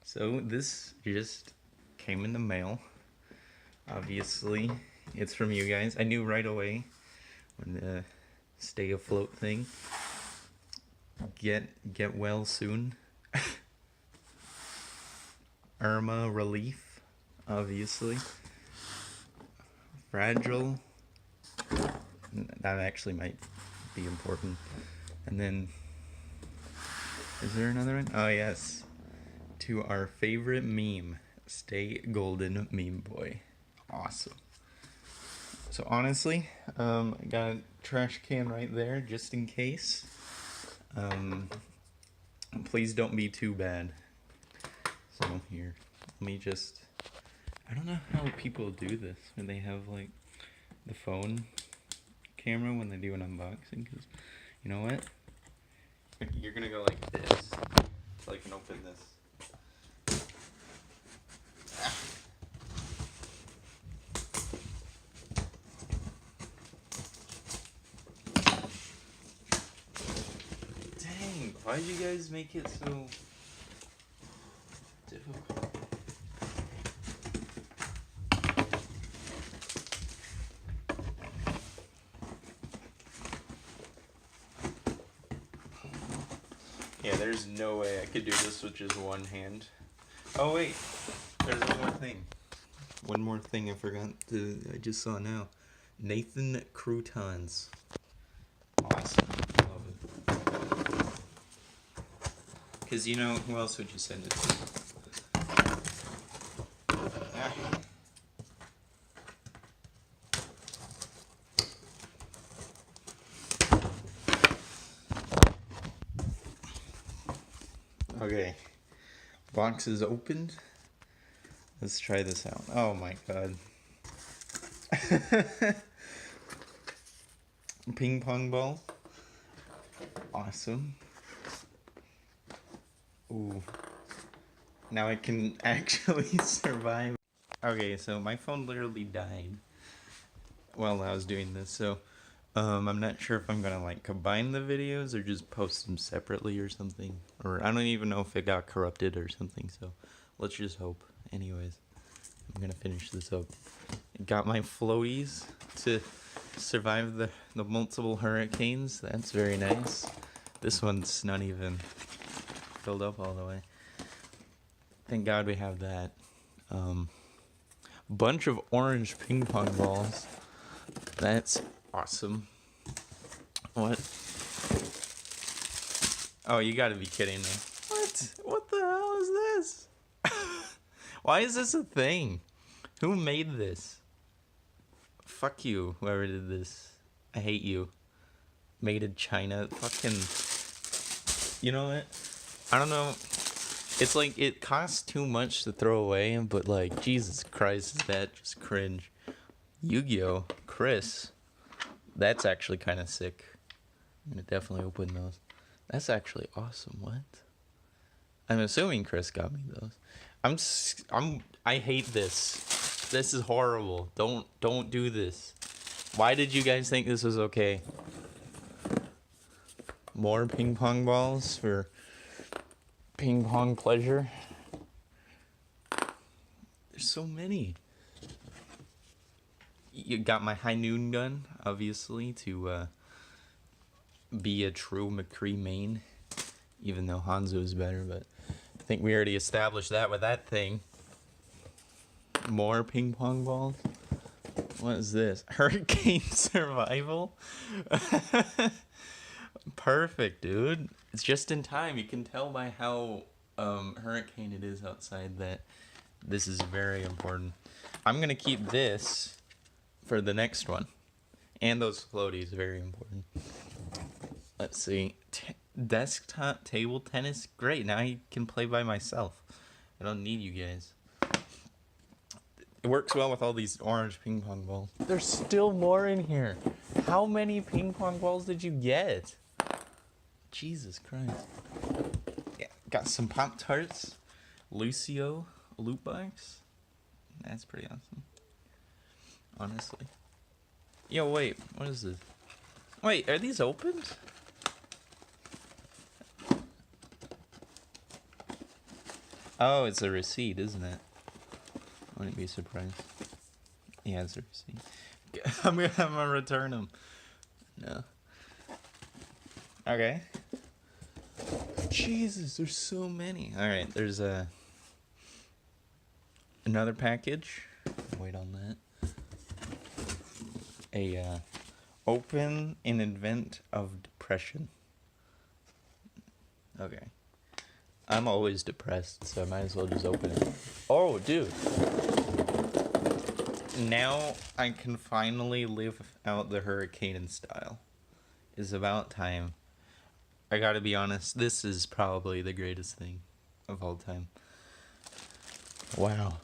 So this just came in the mail. Obviously, it's from you guys. I knew right away when the stay afloat thing. Get well soon. Irma relief, obviously. Fragile. That actually might be important. And then, is there another one? Oh yes, to our favorite meme, Stay Golden Meme Boy. Awesome. So honestly, I got a trash can right there just in case. Please don't be too bad. So here, let me just. I don't know how people do this when they have like the phone camera when they do an unboxing. Cause you know what? You're gonna go like this, so I can open this. Dang, why'd you guys make it so difficult? Yeah, there's no way I could do this with just one hand. Oh wait, there's one more thing. One more thing I forgot to, I just saw now. Nathan Croutons. Awesome. Love it. Because you know, who else would you send it to? Ah. Okay. Box is opened. Let's try this out. Oh my god. Ping pong ball. Awesome. Ooh. Now I can actually survive. Okay, so my phone literally died while I was doing this, so I'm not sure if I'm gonna like combine the videos or just post them separately or something. Or I don't even know if it got corrupted or something, so let's just hope. Anyways, I'm gonna finish this up. Got my floaties to survive the multiple hurricanes. That's very nice. This one's not even filled up all the way. Thank God we have that. Bunch of orange ping pong balls. That's awesome. What? Oh, you gotta be kidding me. What? What the hell is this? Why is this a thing? Who made this? Fuck you, whoever did this. I hate you. Made in China. Fucking. You know what? I don't know. It's like it costs too much to throw away, but like, Jesus Christ, is that just cringe? Yu-Gi-Oh! Chris. That's actually kind of sick. I'm gonna definitely open those. That's actually awesome. What? I'm assuming Chris got me those. I hate this. This is horrible. Don't do this. Why did you guys think this was okay? More ping pong balls for ping pong pleasure. There's so many. You got my high noon gun, obviously, to be a true McCree main, even though Hanzo is better, but I think we already established that with that thing. More ping pong balls. What is this? Hurricane survival? Perfect, dude. It's just in time. You can tell by how hurricane it is outside that this is very important. I'm going to keep this for the next one. And those floaties, very important. Let's see. Desktop table tennis. Great. Now I can play by myself. I don't need you guys. It works well with all these orange ping pong balls. There's still more in here. How many ping pong balls did you get? Jesus Christ. Yeah, got some Pop-Tarts. Lucio loot box. That's pretty awesome. Honestly. Yo, wait. What is this? Wait, are these opened? Oh, it's a receipt, isn't it? I wouldn't be surprised. Yeah, it's a receipt. I'm gonna return them. No. Okay. Jesus, there's so many. All right, there's another package. Wait on that. A open an event of depression. Okay. I'm always depressed, so I might as well just open it. Oh, dude. Now I can finally live out the Hurricane style. It's about time. I gotta be honest, this is probably the greatest thing of all time. Wow.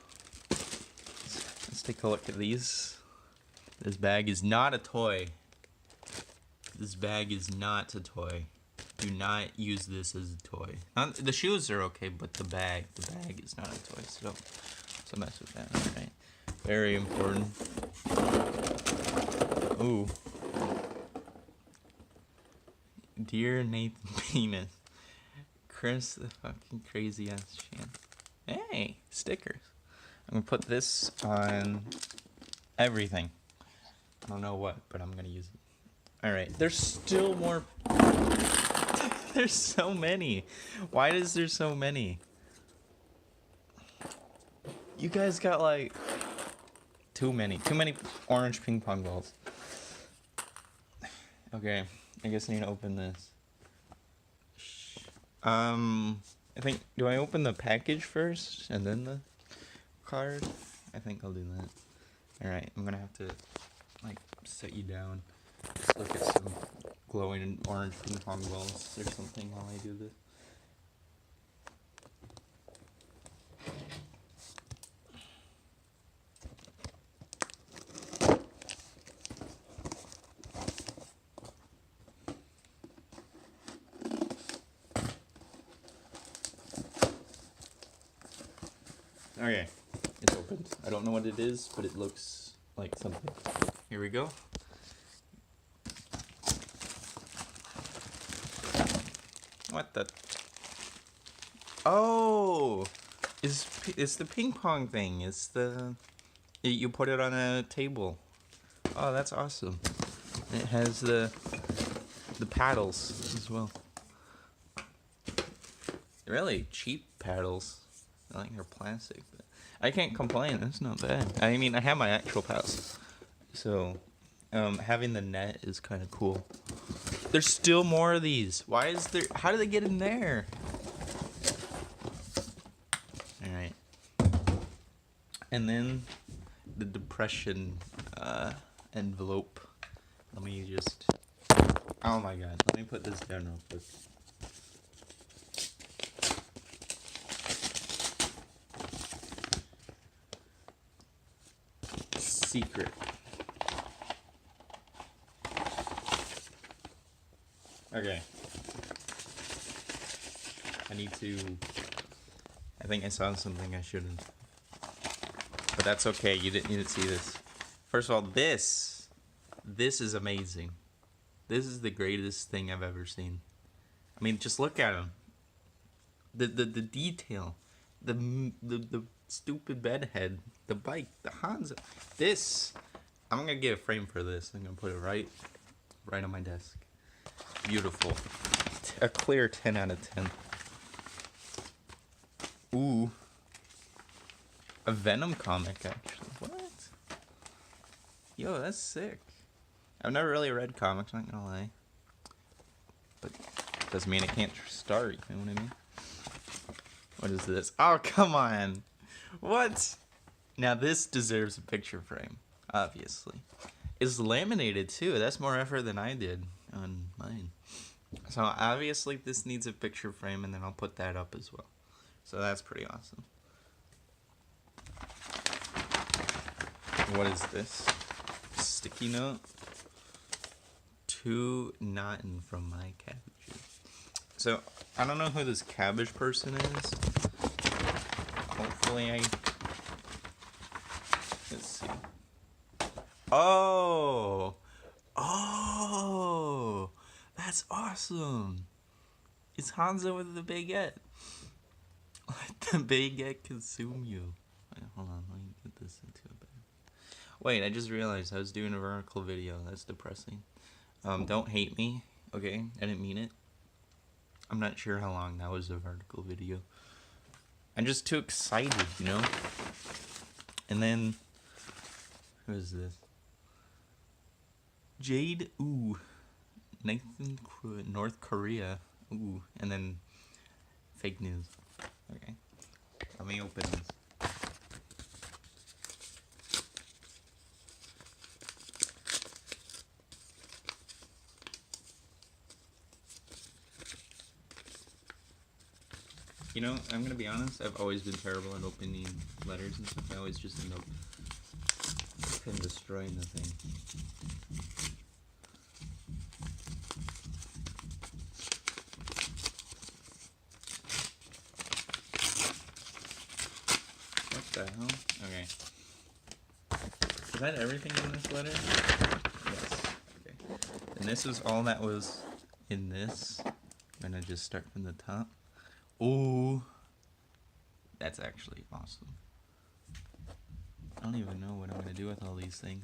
Let's take a look at these. This bag is not a toy. This bag is not a toy. Do not use this as a toy. The shoes are okay, but the bag is not a toy. So mess with that. All right. Very important. Ooh. Dear Nathan Penis. Chris the fucking crazy ass Shan. Hey, stickers. I'm gonna put this on everything. I don't know what, but I'm gonna use it. Alright, there's still more. There's so many. Why is there so many? You guys got like too many orange ping pong balls. Okay, I guess I need to open this. I think, do I open the package first and then the card? I think I'll do that. Alright, I'm gonna have to like set you down. Just look at some glowing orange ping pong balls or something while I do this. Okay, it's opened. I don't know what it is, but it looks like something. Here we go. What the? Oh, it's the ping pong thing. It's the you put it on a table. Oh, that's awesome. It has the paddles as well. Really cheap paddles. I think they're plastic, but I can't complain. That's not bad. I mean, I have my actual paddles, so having the net is kind of cool. There's still more of these. Why is there? How did they get in there? All right, and then the depression envelope. Let me just. Oh my god! Let me put this down real quick. Secret. Okay. I think I saw something I shouldn't. But that's okay, you didn't need to see this. First of all, this is amazing. This is the greatest thing I've ever seen. I mean, just look at him. The detail. The stupid bedhead. The bike. The Hanzo. This. I'm gonna get a frame for this. I'm gonna put it right on my desk. Beautiful. A clear 10 out of 10. Ooh. A Venom comic, actually. What? Yo, that's sick. I've never really read comics, not gonna lie. But doesn't mean it can't start, you know what I mean? What is this? Oh, come on. What? Now this deserves a picture frame, obviously. It's laminated too. That's more effort than I did on mine. So obviously this needs a picture frame, and then I'll put that up as well. So that's pretty awesome. What is this? Sticky note. To Naughton from my cabbages. So I don't know who this cabbage person is. Hopefully let's see. Oh, that's awesome. It's Hanzo with the baguette. What Big consume you. Wait, hold on, let me get this into a bit. Wait, I just realized I was doing a vertical video. That's depressing. Don't hate me, okay? I didn't mean it. I'm not sure how long that was a vertical video. I'm just too excited, you know? And then, who is this? Jade, ooh. Nathan, North Korea, ooh. And then, fake news. Okay. Let me open this. You know, I'm gonna be honest, I've always been terrible at opening letters and stuff. I always just end up destroying the thing. What the hell? Okay. Is that everything in this letter? Yes. Okay. And this is all that was in this. I'm gonna just start from the top. Ooh, that's actually awesome. I don't even know what I'm gonna do with all these things.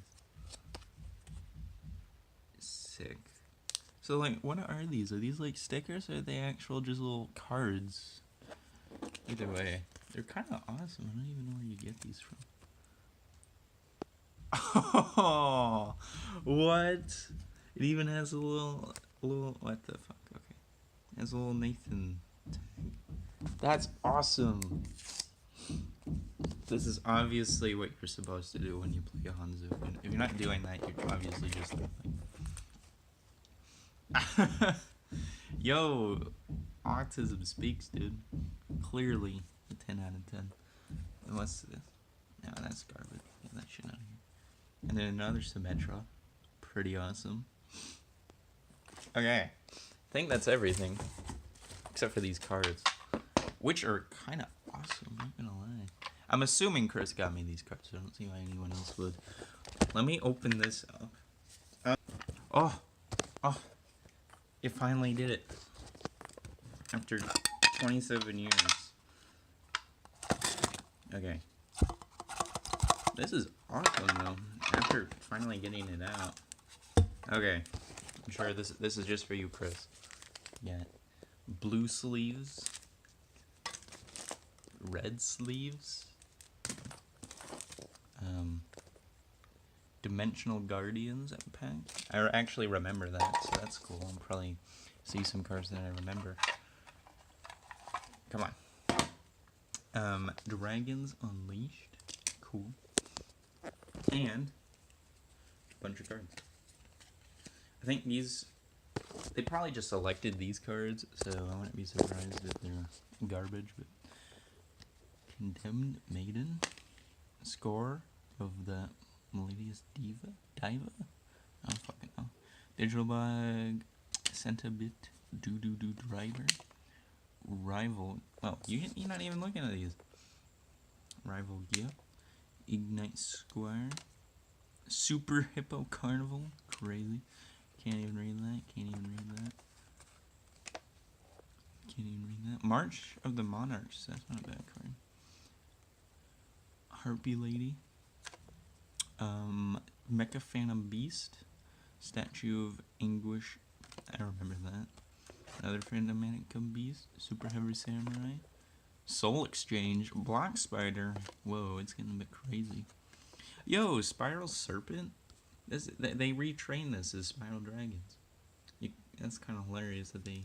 Sick. So, like, what are these? Are these like stickers, or are they actual just little cards? Either way, they're kind of awesome. I don't even know where you get these from. Oh, what? It even has a little. What the fuck? Okay, it has a little Nathan tag. That's awesome. This is obviously what you're supposed to do when you play Hanzo. If you're not doing that, you're obviously just nothing. Yo, autism speaks, dude. Clearly a 10 out of 10. And what's this? No, that's garbage. Get that shit out of here. And then another Symmetra. Pretty awesome. Okay. I think that's everything. Except for these cards. Which are kind of awesome, I'm not gonna lie. I'm assuming Chris got me these cards, so I don't see why anyone else would. Let me open this up. Oh! It finally did it. After 27 years. Okay. This is awesome, though. After finally getting it out. Okay. I'm sure this is just for you, Chris. Yeah. Blue sleeves. Red sleeves. Dimensional Guardians pack. I actually remember that, so that's cool. I'll probably see some cards that I remember. Come on. Dragons Unleashed. Cool. And a bunch of cards. I think these... They probably just selected these cards, so I wouldn't be surprised if they're garbage, but... Condemned Maiden. Score of the Melodious Diva? I don't fucking know. Digital Bug. Centibit. Doo Driver. Rival. Oh, you're not even looking at these. Rival Gear. Ignite Squire. Super Hippo Carnival. Crazy. Can't even read that. March of the Monarchs. That's not a bad card. Harpy Lady. Mecha Phantom Beast. Statue of Anguish. I remember that. Another Phantom Beast. Super Heavy Samurai. Soul Exchange. Black Spider. Whoa, it's getting a bit crazy. Yo, Spiral Serpent. They retrained this as Spiral Dragons. That's kind of hilarious that they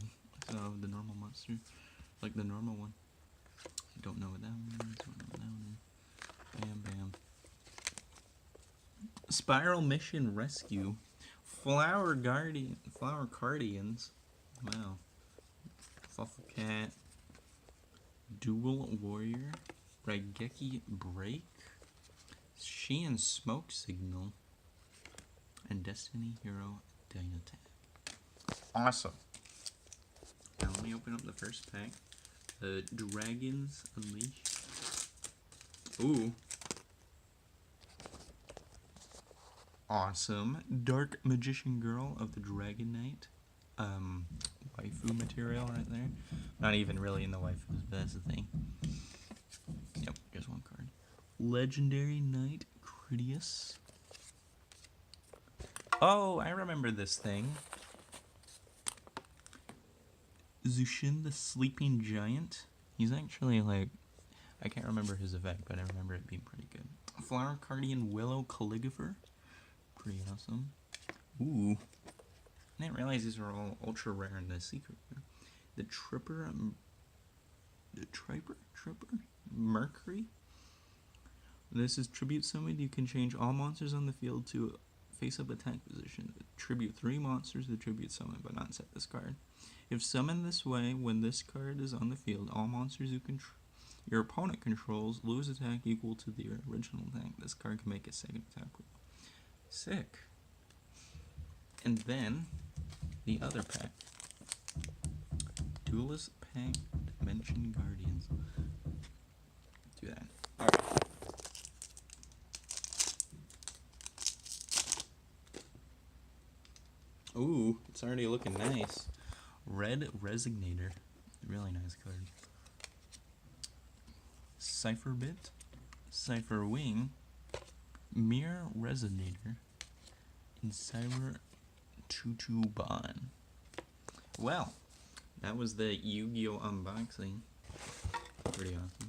still have the normal monster. Like the normal one. I don't know what that one is. Bam. Spiral Mission Rescue. Flower Guardians. Wow. Fluffle Cat. Dual Warrior. Raigeki Break. Shein Smoke Signal. And Destiny Hero Dynatag. Awesome. Now let me open up the first pack. Dragons Unleashed. Ooh. Awesome. Dark Magician Girl of the Dragon Knight. Waifu material right there. Not even really in the waifus, but that's the thing. Legendary Knight Critias. Oh, I remember this thing. Zushin the Sleeping Giant. He's actually like, I can't remember his effect, but I remember it being pretty good. Flower Guardian Willow Calligrapher. Pretty awesome. Ooh. I didn't realize these were all ultra rare in the secret. The Tripper. Tripper? Mercury? This is tribute summoned. You can change all monsters on the field to face-up attack position. Tribute 3 monsters to tribute summon, but not set this card. If summoned this way, when this card is on the field, all monsters your opponent controls lose attack equal to the original attack. This card can make a second attack roll. Sick. And then, the other pack. Duelist Pack Dimension Guardians. Do that. Alright. Ooh, it's already looking nice. Red Resignator. Really nice card. Cipher Bit. Cipher Wing. Mirror Resonator. And Cyber Tutuban. Well, that was the Yu-Gi-Oh! Unboxing. Pretty awesome.